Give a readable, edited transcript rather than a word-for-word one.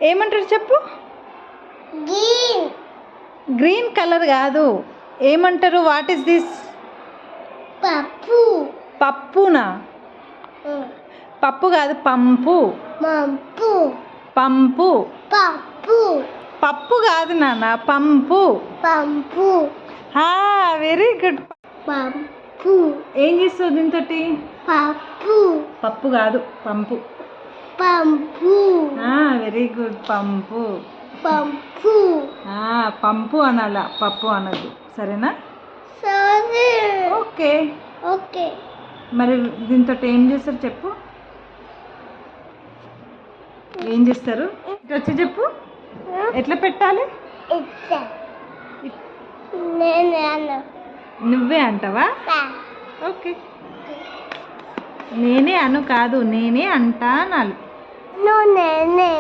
ఏమంటారు చెప్పు? Green colour కాదు, ఏమంటారు? What is this? పప్పు. పప్పునా? పప్పు కాదు, పంపు. పంపు. పంపు. పప్పు. పప్పు కాదు నాన్న, పంపు. పంపు. Very good. పంపు. ఏం చేస్తావు దీంతో? పప్పు. పప్పు కాదు, పంపు. పంపు. వెరీ గుడ్, పంపు. పంపు. పంపు అనాల, పప్పు అనద్దు, సరేనా? సరే. ఓకే. ఓకే. మరి దీంతో ఏం చేస్తారు చెప్పు? ఏం చేస్తారు? ఇటు వచ్చి చెప్పు, ఎట్లా పెట్టాలి? నువ్వే అంటావా? ఓకే. నేనే అను కాదు, నేనే అంటా అనాలి. నేనే